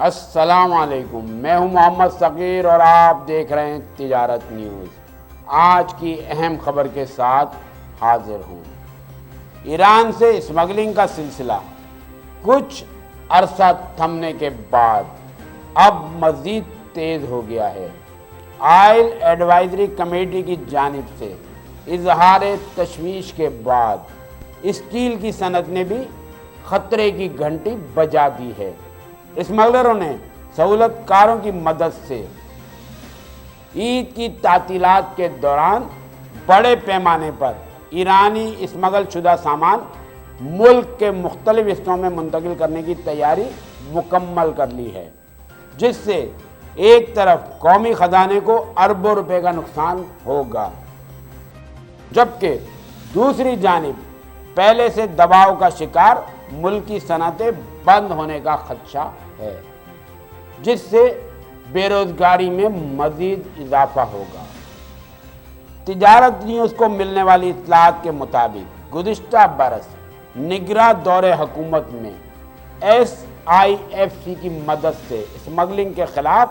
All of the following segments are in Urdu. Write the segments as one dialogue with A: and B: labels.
A: السلام علیکم، میں ہوں محمد ثقیر اور آپ دیکھ رہے ہیں تجارت نیوز۔ آج کی اہم خبر کے ساتھ حاضر ہوں۔ ایران سے اسمگلنگ کا سلسلہ کچھ عرصہ تھمنے کے بعد اب مزید تیز ہو گیا ہے۔ آئل ایڈوائزری کمیٹی کی جانب سے اظہار تشویش کے بعد اسٹیل کی صنعت نے بھی خطرے کی گھنٹی بجا دی ہے۔ اسمگلروں نے سہولت کاروں کی مدد سے عید کی تعطیلات کے دوران بڑے پیمانے پر ایرانی اسمگل شدہ سامان ملک کے مختلف حصوں میں منتقل کرنے کی تیاری مکمل کر لی ہے، جس سے ایک طرف قومی خزانے کو اربوں روپے کا نقصان ہوگا، جبکہ دوسری جانب پہلے سے دباؤ کا شکار ملکی صنعتیں بند ہونے کا خدشہ ہے، جس سے بے روزگاری میں مزید اضافہ ہوگا۔ تجارت نیوز کو ملنے والی اطلاعات کے مطابق گزشتہ برس نگراں دور حکومت میں SIFC کی مدد سے اسمگلنگ کے خلاف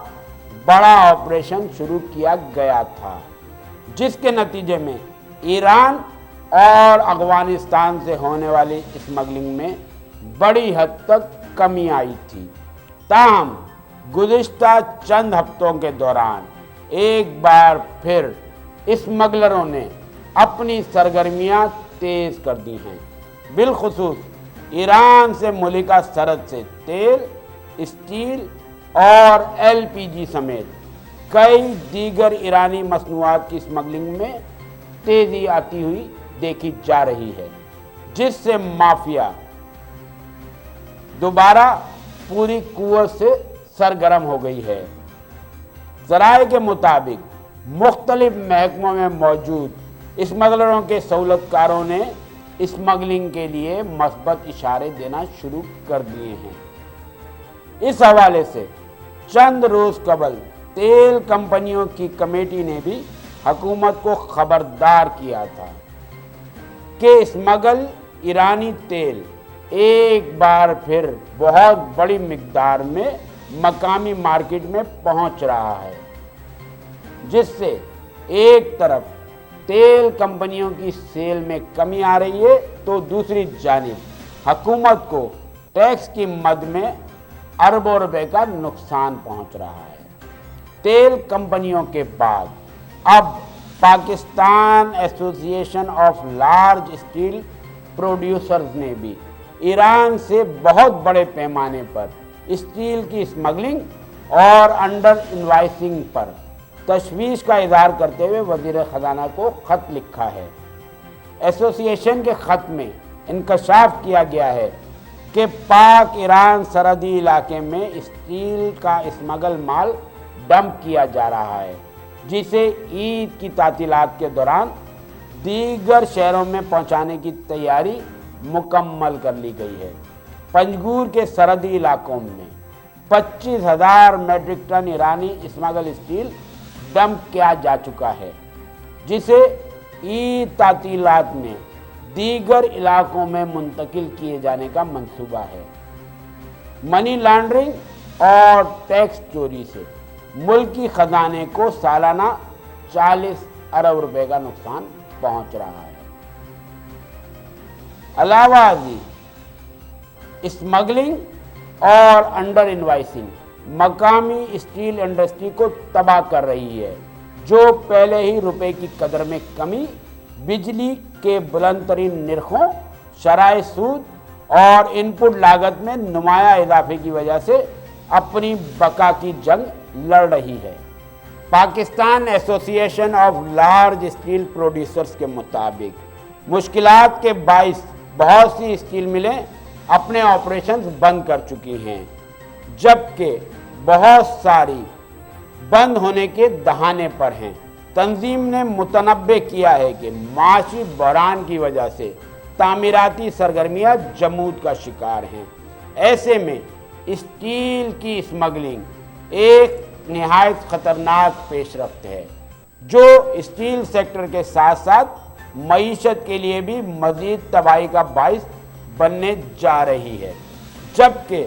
A: بڑا آپریشن شروع کیا گیا تھا، جس کے نتیجے میں ایران اور افغانستان سے ہونے والی اسمگلنگ میں بڑی حد تک کمی آئی تھی۔ تاہم گزشتہ چند ہفتوں کے دوران ایک بار پھر اسمگلروں نے اپنی سرگرمیاں تیز کر دی ہیں، بالخصوص ایران سے ملکہ سرحد سے تیل، اسٹیل اور LPG سمیت کئی دیگر ایرانی مصنوعات کی اسمگلنگ میں تیزی آتی ہوئی دیکھی جا رہی ہے، جس سے مافیا دوبارہ پوری قوت سے سرگرم ہو گئی ہے۔ ذرائع کے مطابق مختلف محکموں میں موجود اسمگلروں کے سہولت کاروں نے اسمگلنگ کے لیے مثبت اشارے دینا شروع کر دیے ہیں۔ اس حوالے سے چند روز قبل تیل کمپنیوں کی کمیٹی نے بھی حکومت کو خبردار کیا تھا کہ اسمگل ایرانی تیل ایک بار پھر بہت بڑی مقدار میں مقامی مارکیٹ میں پہنچ رہا ہے، جس سے ایک طرف تیل کمپنیوں کی سیل میں کمی آ رہی ہے تو دوسری جانب حکومت کو ٹیکس کی مد میں اربوں روپے کا نقصان پہنچ رہا ہے۔ تیل کمپنیوں کے بعد اب پاکستان ایسوسی ایشن آف لارج اسٹیل پروڈیوسرز نے بھی ایران سے بہت بڑے پیمانے پر اسٹیل کی اسمگلنگ اور انڈر انوائسنگ پر تشویش کا اظہار کرتے ہوئے وزیر خزانہ کو خط لکھا ہے۔ ایسوسی ایشن کے خط میں انکشاف کیا گیا ہے کہ پاک ایران سرحدی علاقے میں اسٹیل کا اسمگل مال ڈمپ کیا جا رہا ہے، جسے عید کی تعطیلات کے دوران دیگر شہروں میں پہنچانے کی تیاری مکمل کر لی گئی ہے۔ پنجگور کے سرحدی علاقوں میں 25,000 میٹرک ٹن ایرانی اسمگل اسٹیل ڈمپ کیا جا چکا ہے، جسے عید تعطیلات میں دیگر علاقوں میں منتقل کیے جانے کا منصوبہ ہے۔ منی لانڈرنگ اور ٹیکس چوری سے ملکی خزانے کو سالانہ 40 ارب روپے کا نقصان پہنچ رہا ہے۔ علاوہ ازیں اسمگلنگ اور انڈر انوائسنگ مقامی اسٹیل انڈسٹری کو تباہ کر رہی ہے، جو پہلے ہی روپے کی قدر میں کمی، بجلی کے بلند ترین نرخوں، شرائح سود اور ان پٹ لاگت میں نمایاں اضافے کی وجہ سے اپنی بقا کی جنگ لڑ رہی ہے۔ پاکستان ایسوسی ایشن آف لارج اسٹیل پروڈیوسرز کے مطابق مشکلات کے باعث بہت سی اسٹیل ملیں اپنے آپریشنز بند کر چکی ہیں، جبکہ بہت ساری بند ہونے کے دہانے پر ہیں۔ تنظیم نے متنبہ کیا ہے کہ معاشی بحران کی وجہ سے تعمیراتی سرگرمیاں جمود کا شکار ہیں۔ ایسے میں اسٹیل کی اسمگلنگ ایک نہایت خطرناک پیش رفت ہے، جو اسٹیل سیکٹر کے ساتھ ساتھ معیشت کے لیے بھی مزید تباہی کا باعث بننے جا رہی ہے، جبکہ